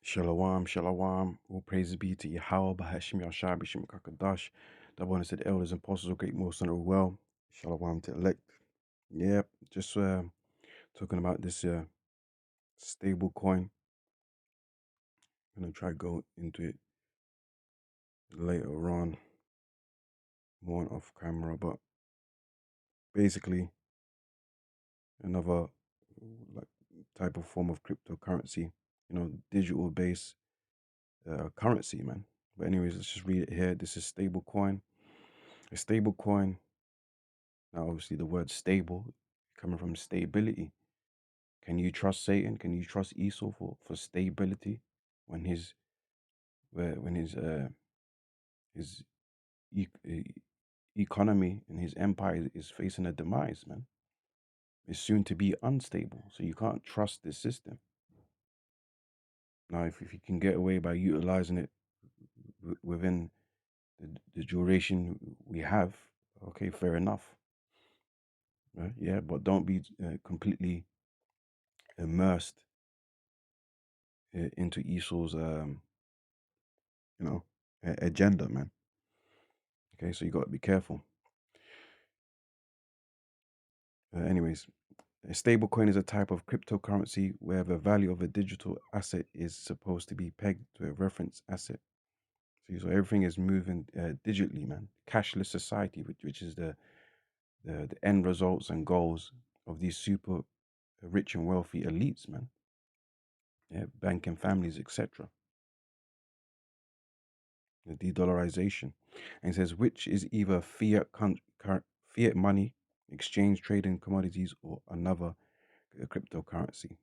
Shalom, shalom. All praises be to Yahweh, Bahashim Yashai, Bishim Kakadash. The one said elders and apostles of great most and well. Shalom to elect. Yep, just talking about this stable coin. I'm gonna try to go into it later on, more off camera, but basically another like type of form of cryptocurrency, digital based currency, man. But anyways, let's just read it here. This is stable coin. A stable coin. Now, obviously, the word stable coming from stability. Can you trust Satan? Can you trust Esau for stability when his economy and his empire is facing a demise, man? It's soon to be unstable, so you can't trust this system. Now, if you can get away by utilizing it within the duration we have, okay, fair enough. Right? Yeah, but don't be completely immersed into Esau's, agenda, man. Okay, so you got to be careful. Anyways, a stablecoin is a type of cryptocurrency where the value of a digital asset is supposed to be pegged to a reference asset. So everything is moving digitally, man. Cashless society, which is the end results and goals of these super rich and wealthy elites, man. Yeah, banking families, etc. The de-dollarization, and it says which is either fiat money, exchange trading commodities, or another cryptocurrency.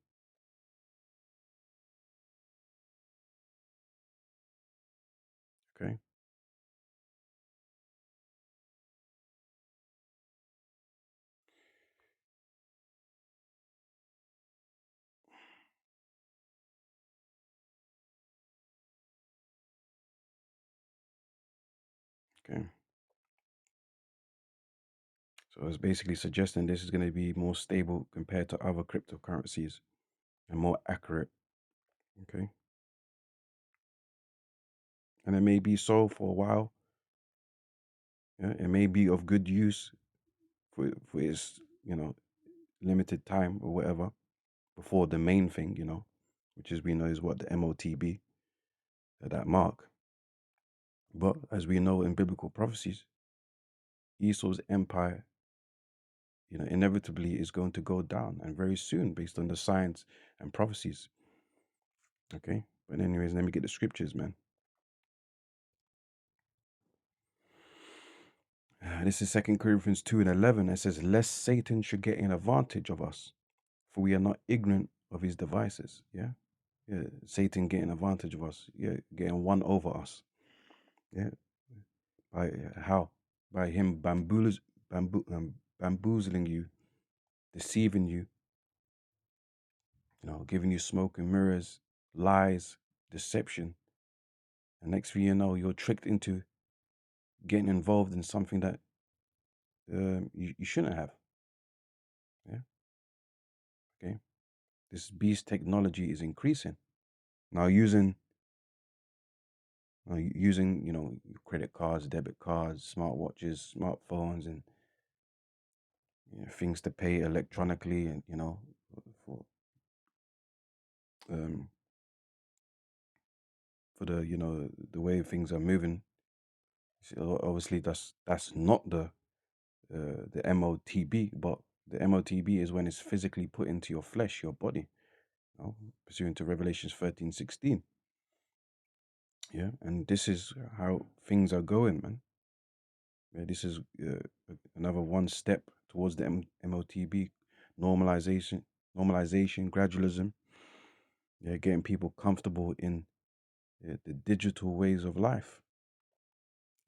Okay. Okay. So it's basically suggesting this is going to be more stable compared to other cryptocurrencies and more accurate. Okay. And it may be so for a while. Yeah? It may be of good use for its, limited time or whatever before the main thing, which is we know is what the M.O.T.B, that mark. But as we know in biblical prophecies, Esau's empire, inevitably is going to go down, and very soon, based on the signs and prophecies. Okay. But anyways, let me get the scriptures, man. This is 2 Corinthians 2:11. It says, lest Satan should get an advantage of us, for we are not ignorant of his devices. Yeah. Yeah. Satan getting advantage of us. Yeah. Getting one over us. Yeah. By how? By him bamboozling you, deceiving you, giving you smoke and mirrors, lies, deception. And next thing you know, you're tricked into getting involved in something that you shouldn't have. Yeah. Okay. This beast technology is increasing. Now using credit cards, debit cards, smartwatches, smartphones, and things to pay electronically, and for um for the way things are moving. Obviously, that's not the M.O.T.B, but the M.O.T.B is when it's physically put into your flesh, your body, pursuant to Revelations 13:16. Yeah, and this is how things are going, man. Yeah, this is another one step towards the M.O.T.B normalization, gradualism. Yeah, getting people comfortable in the digital ways of life,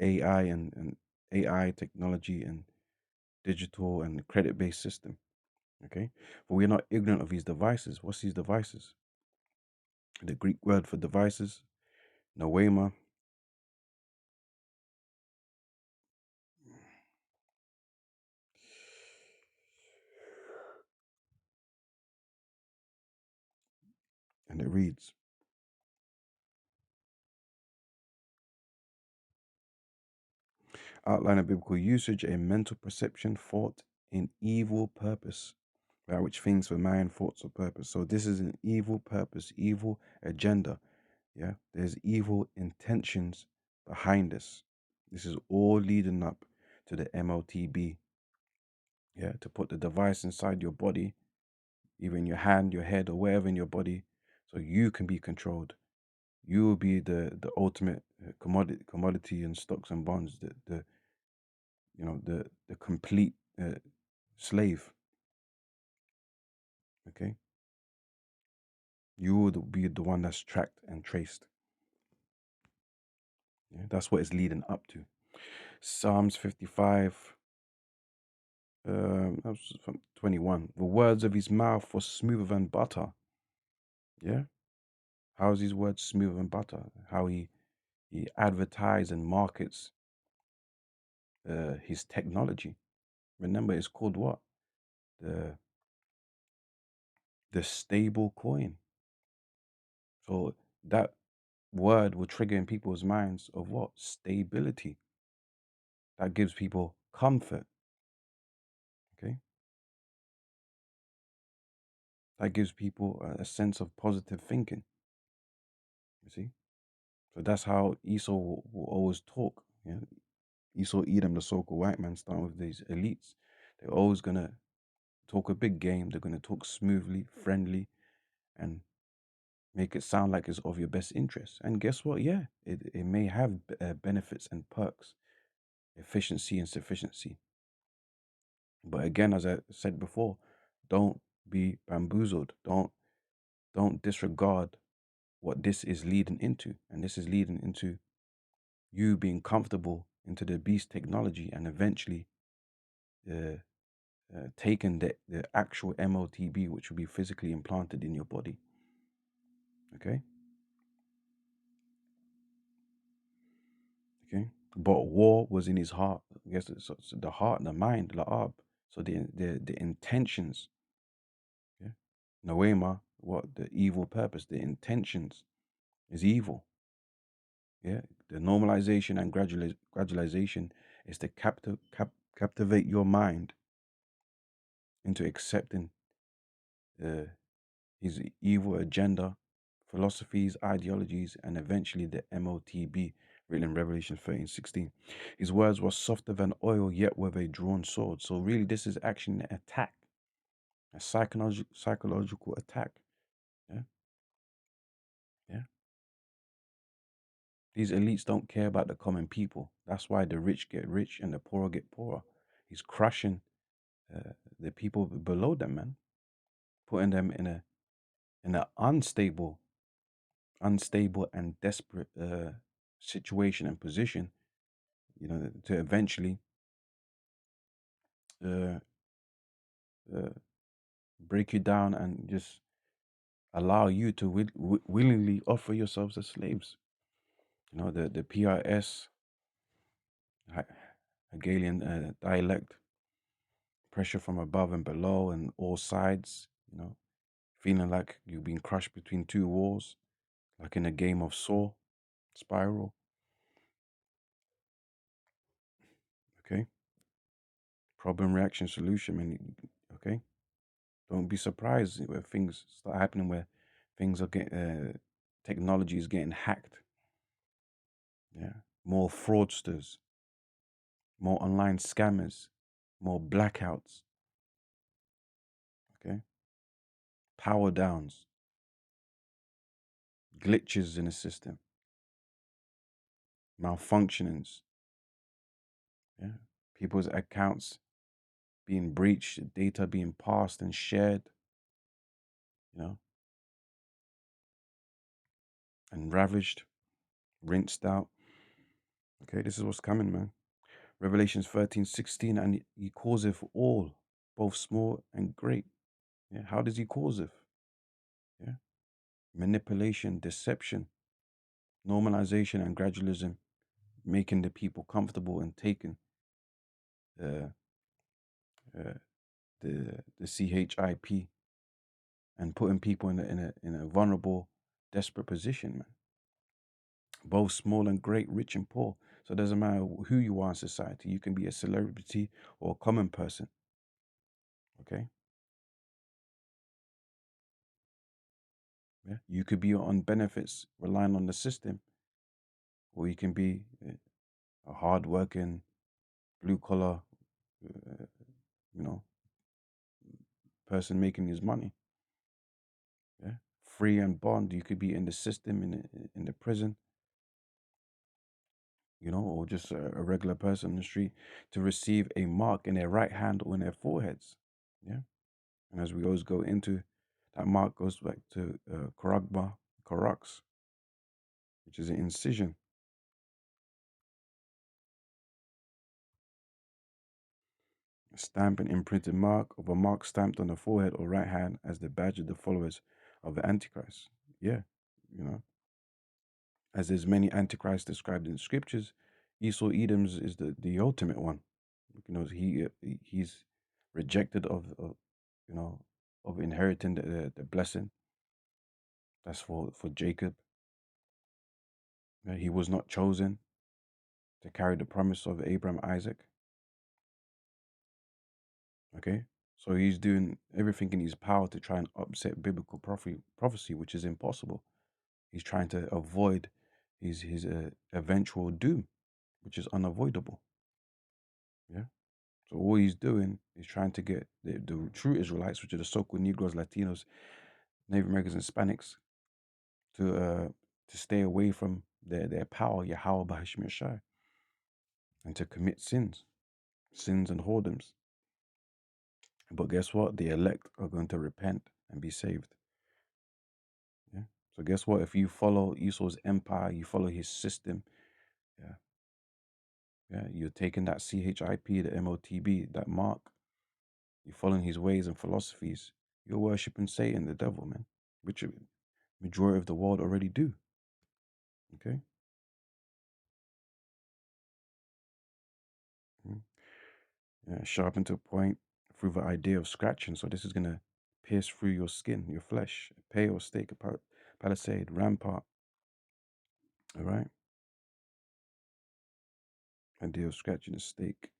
AI and AI technology and digital and credit-based system. Okay, but we're not ignorant of these devices. What's these devices? The Greek word for devices, noema. And it reads, outline of biblical usage, a mental perception, thought in evil purpose, by which things for mind, thoughts, or purpose. So this is an evil purpose, evil agenda. Yeah, there's evil intentions behind this. This is all leading up to the M.O.T.B. Yeah, to put the device inside your body, either in your hand, your head, or wherever in your body, so you can be controlled. You will be the ultimate commodity in stocks and bonds, the the complete slave. Okay, you would be the one that's tracked and traced. Yeah, that's what it's leading up to. Psalms 55, that was from 21. The words of his mouth were smoother than butter. Yeah, how's his words smoother than butter? How he advertises and markets his technology. Remember, it's called what? The the stable coin. So that word will trigger in people's minds of what? Stability. That gives people comfort. Okay. That gives people a sense of positive thinking. You see? So that's how Esau will always talk. Yeah? Esau, Edom, the so-called white man, starting with these elites. They're always gonna talk a big game. They're gonna talk smoothly, friendly, and make it sound like it's of your best interest. And guess what? Yeah, it may have benefits and perks, efficiency and sufficiency. But again, as I said before, don't be bamboozled. Don't disregard what this is leading into. And this is leading into you being comfortable into the beast technology and eventually uh, taking the actual M.O.T.B, which will be physically implanted in your body. Okay? Okay? But war was in his heart. I guess it's the heart, the mind, la'ab. So the intentions, yeah? Noema, what? The evil purpose, the intentions is evil. Yeah? The normalization and gradualization is to captivate your mind into accepting uh, his evil agenda, philosophies, ideologies, and eventually the M.O.T.B, written in Revelation 13:16. His words were softer than oil, yet with a drawn sword. So really, this is actually an attack, a psychological attack. Yeah, yeah. These elites don't care about the common people. That's why the rich get rich and the poor get poorer. He's crushing the people below them, man, putting them in an unstable and desperate situation and position, to eventually uh, uh, break you down and just allow you to willingly offer yourselves as slaves. The PRS, Hegelian dialect, pressure from above and below and all sides, feeling like you've been crushed between two walls, like in a game of Saw, Spiral. Okay? Problem, reaction, solution, man. Okay? Don't be surprised where things start happening where things are getting, technology is getting hacked. Yeah. More fraudsters, more online scammers, more blackouts. Okay. Power downs, glitches in the system, malfunctionings. Yeah. People's accounts being breached, data being passed and shared, you know, and ravaged, rinsed out. Okay, this is what's coming, man. Revelations 13:16, and he causeth all, both small and great. Yeah, how does he cause it? Yeah, manipulation, deception, normalization, and gradualism, making the people comfortable and taking uh, uh, the CHIP and putting people in a vulnerable, desperate position, man. Both small and great, rich and poor. So it doesn't matter who you are in society. You can be a celebrity or a common person. Okay. Yeah. You could be on benefits relying on the system, or you can be a hard-working, blue-collar, uh, you know, person making his money. Yeah. Free and bond. You could be in the system, in the prison, or just a regular person on the street to receive a mark in their right hand or in their foreheads. Yeah. And as we always go into, that mark goes back to karagma, karax, which is an incision. A stamp and imprinted mark of a mark stamped on the forehead or right hand as the badge of the followers of the Antichrist. Yeah, you know, as there's many Antichrists described in the scriptures, Esau Edom's is the ultimate one. He's rejected of you know of inheriting the blessing. That's for Jacob. He was not chosen to carry the promise of Abraham, Isaac. Okay, so he's doing everything in his power to try and upset biblical prophecy, which is impossible. He's trying to avoid his eventual doom, which is unavoidable. Yeah. So all he's doing is trying to get the true Israelites, which are the so-called Negroes, Latinos, Native Americans, and Hispanics, to stay away from their power, Yahweh Bahashim Yashai, and to commit sins and whoredoms. But guess what? The elect are going to repent and be saved. Yeah. So guess what? If you follow Esau's empire, you follow his system, yeah, yeah, you're taking that CHIP, the M.O.T.B, that mark, you're following his ways and philosophies, you're worshiping Satan, the devil, man, which a majority of the world already do. Okay. Mm. Yeah, sharpened to a point through the idea of scratching. So this is gonna pierce through your skin, your flesh, a pale stake, a palisade, rampart. All right. Idea of scratching a stake.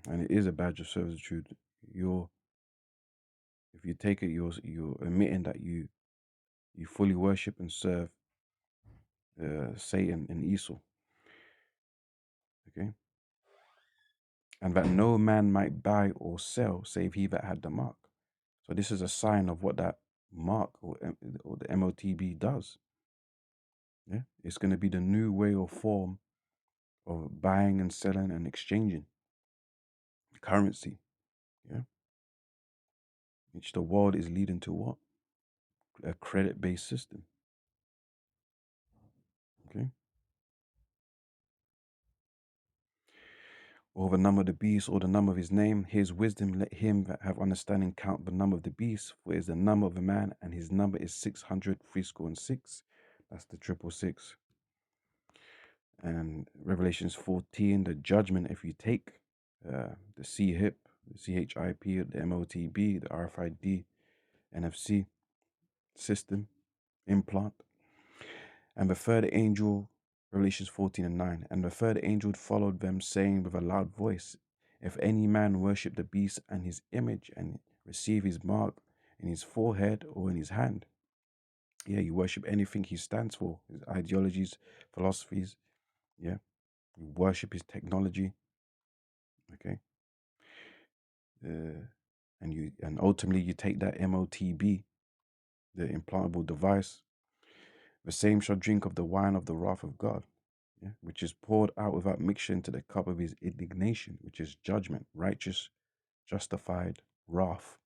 And it is a badge of servitude. You're If you take it, you're admitting that you fully worship and serve Satan and Esau. Okay, and that no man might buy or sell save he that had the mark. So this is a sign of what that mark or the M.O.T.B does. Yeah, it's going to be the new way or form of buying and selling and exchanging currency. Yeah, which the world is leading to what? A credit-based system. Okay. Or the number of the beast, or the number of his name, his wisdom, let him that have understanding count the number of the beast, for it is the number of a man, and his number is 600, 666. That's the 666. And Revelations 14, the judgment, if you take the CHIP, the CHIP, the M.O.T.B, the RFID, NFC system, implant, and the third angel, Revelations 14 and 9, and the third angel followed them, saying with a loud voice, if any man worship the beast and his image and receive his mark in his forehead or in his hand, yeah, you worship anything he stands for, his ideologies, philosophies, yeah, you worship his technology, okay, and ultimately you take that M.O.T.B, the implantable device, the same shall drink of the wine of the wrath of God, yeah, which is poured out without mixture into the cup of his indignation, which is judgment, righteous, justified wrath.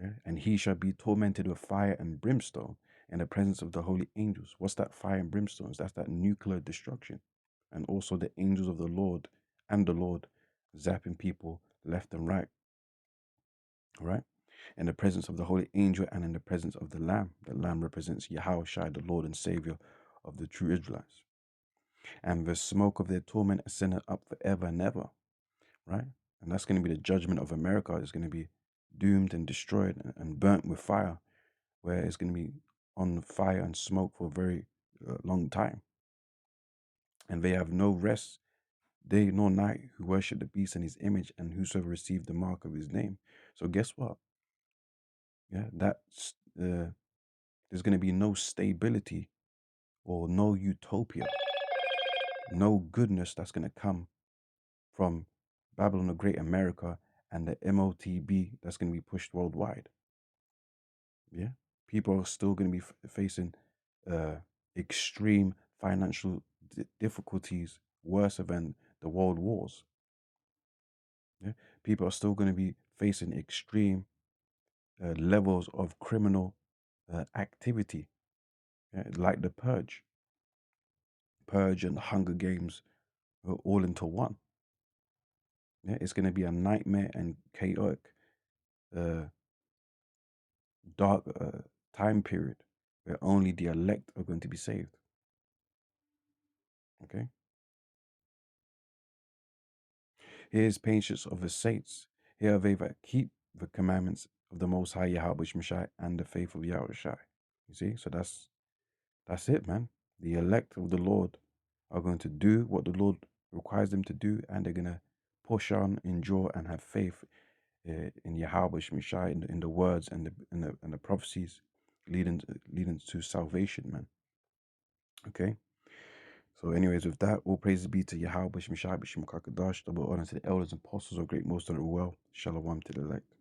Yeah? And he shall be tormented with fire and brimstone in the presence of the holy angels. What's that fire and brimstones? That's that nuclear destruction. And also the angels of the Lord and the Lord zapping people left and right. All right? In the presence of the holy angel and in the presence of the Lamb. The Lamb represents Yahweh Shai, the Lord and Savior of the true Israelites. and the smoke of their torment ascended up forever and ever, right? And that's going to be the judgment of America. It's going to be doomed and destroyed and burnt with fire, where it's going to be on fire and smoke for a very long time. And they have no rest day nor night who worship the beast and his image and whosoever received the mark of his name. So guess what? Yeah, that's there's going to be no stability or no utopia, no goodness that's going to come from Babylon the Great America and the M.O.T.B that's going to be pushed worldwide. Yeah, people are still going to be facing uh, extreme financial difficulties worse than the world wars. Yeah, people are still going to be facing extreme levels of criminal activity, yeah, like the purge and the Hunger Games, all into one. Yeah, it's going to be a nightmare and chaotic, uh, dark time period where only the elect are going to be saved. Okay. Here is patience of the saints. Here are they that keep the commandments of the Most High Yahweh Shai and the faith of Yahweh Shai. You see, so that's it, man. The elect of the Lord are going to do what the Lord requires them to do, and they're gonna push on, endure, and have faith in Yahweh Shai, in the words and the prophecies leading to salvation, man. Okay. So, anyways, with that, all praises be to Yahweh Shai, B'Shem Kakadash, double honor to the elders and apostles of great most honorable well. Shalom to the elect.